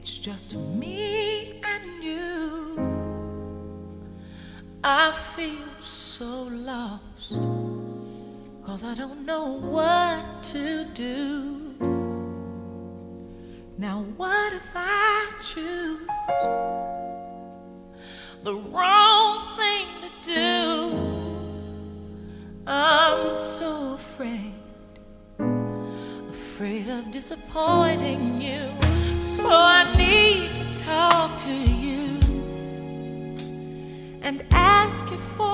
It's just me and you. I feel so lost, 'cause I don't know what to do. Now what if I choose the wrong thing to do? I'm so afraid of disappointing you. So I need to talk to you and ask you for